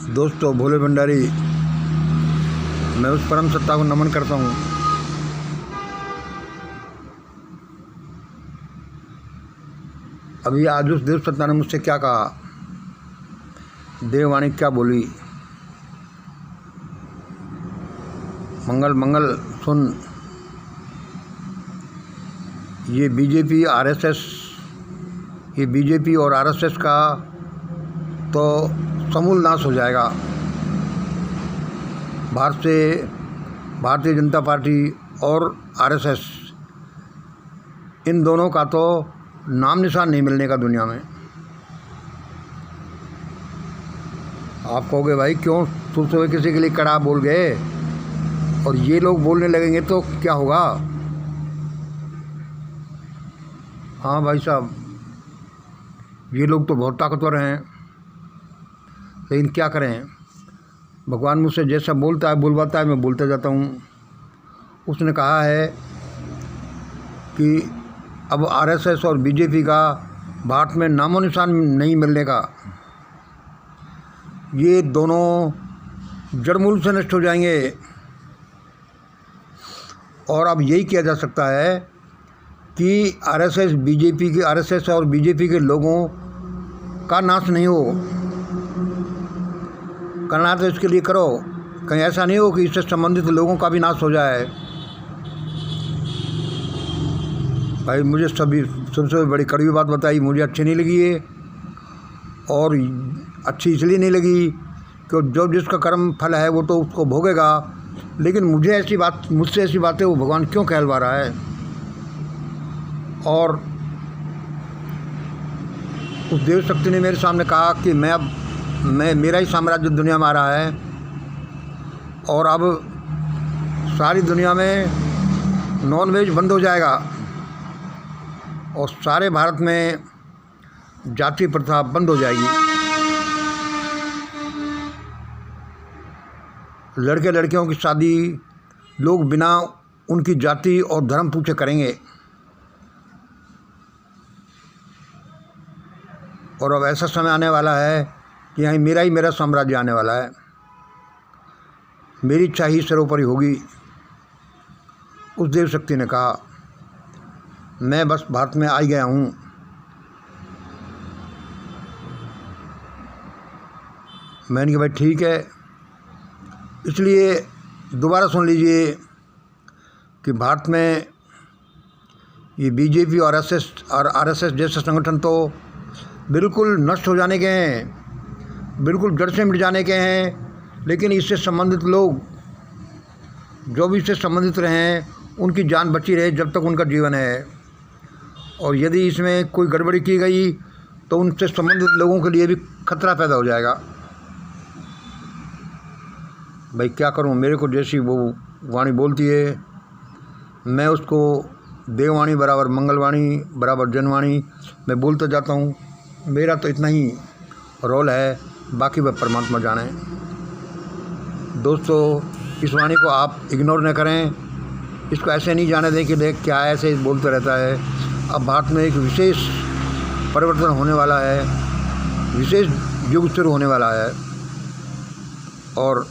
दोस्तों, भोले भंडारी, मैं उस परम सत्ता को नमन करता हूँ। अभी आज उस देव सत्ता ने मुझसे क्या कहा, देववाणी क्या बोली। मंगल मंगल सुन, ये बीजेपी और आरएसएस का तो समूल नाश हो जाएगा। भारतीय जनता पार्टी और आरएसएस, इन दोनों का तो नाम निशान नहीं मिलने का दुनिया में। आप कहोगे भाई क्यों सुबह किसी के लिए कड़ा बोल गए, और ये लोग बोलने लगेंगे तो क्या होगा। हाँ भाई साहब, ये लोग तो बहुत ताकतवर हैं, लेकिन क्या करें, भगवान मुझसे जैसा बोलता है बुलवाता है, मैं बोलता जाता हूँ। उसने कहा है कि अब आरएसएस और बीजेपी का भारत में नामो निशान नहीं मिलने का, ये दोनों जड़मूल से नष्ट हो जाएंगे। और अब यही किया जा सकता है कि आरएसएस और बीजेपी के लोगों का नाश नहीं हो। करना तो इसके लिए करो, कहीं ऐसा नहीं हो कि इससे संबंधित लोगों का भी नाश हो जाए। भाई मुझे सबसे बड़ी कड़वी बात बताई, मुझे अच्छी नहीं लगी है, और अच्छी इसलिए नहीं लगी कि जो जिसका कर्म फल है वो तो उसको भोगेगा, लेकिन मुझसे ऐसी बातें वो भगवान क्यों कहलवा रहा है। और उस देव शक्ति ने मेरे सामने कहा कि मेरा ही साम्राज्य दुनिया में आ रहा है, और अब सारी दुनिया में नॉनवेज बंद हो जाएगा, और सारे भारत में जाति प्रथा बंद हो जाएगी। लड़के लड़कियों की शादी लोग बिना उनकी जाति और धर्म पूछे करेंगे। और अब ऐसा समय आने वाला है कि यहाँ मेरा साम्राज्य आने वाला है, मेरी इच्छा ही सर्वोपरि होगी। उस देव शक्ति ने कहा, मैं बस भारत में आ ही गया हूँ। मैंने कहा भाई ठीक है। इसलिए दोबारा सुन लीजिए कि भारत में ये बीजेपी और आरएसएस जैसे संगठन तो बिल्कुल नष्ट हो जाने के हैं, बिल्कुल जड़ से मिट जाने के हैं, लेकिन इससे संबंधित लोग जो भी इससे संबंधित रहें, उनकी जान बची रहे जब तक उनका जीवन है। और यदि इसमें कोई गड़बड़ी की गई तो उनसे संबंधित लोगों के लिए भी खतरा पैदा हो जाएगा। भाई क्या करूं, मेरे को जैसी वो वाणी बोलती है, मैं उसको देववाणी बराबर मंगलवाणी बराबर जनवाणी मैं बोलता जाता हूं। मेरा तो इतना ही रोल है, बाकी वह परमात्मा जाने। दोस्तों, इस वाणी को आप इग्नोर न करें, इसको ऐसे नहीं जाने दें कि देख क्या ऐसे बोलते रहता है। अब भारत में एक विशेष परिवर्तन होने वाला है, विशेष युग शुरू होने वाला है, और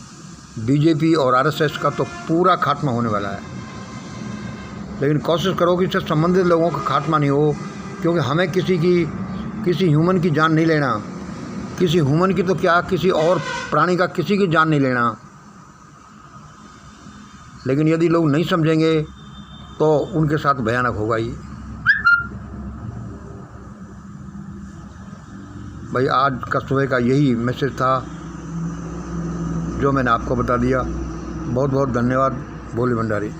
बीजेपी और आरएसएस का तो पूरा खात्मा होने वाला है। लेकिन कोशिश करो कि इससे संबंधित लोगों का खात्मा नहीं हो, क्योंकि हमें किसी ह्यूमन की जान नहीं लेना, किसी ह्यूमन की तो क्या, किसी और प्राणी का किसी की जान नहीं लेना। लेकिन यदि लोग नहीं समझेंगे तो उनके साथ भयानक होगा ही। भाई आज का सुबह का यही मैसेज था जो मैंने आपको बता दिया। बहुत बहुत धन्यवाद। भोले भंडारी।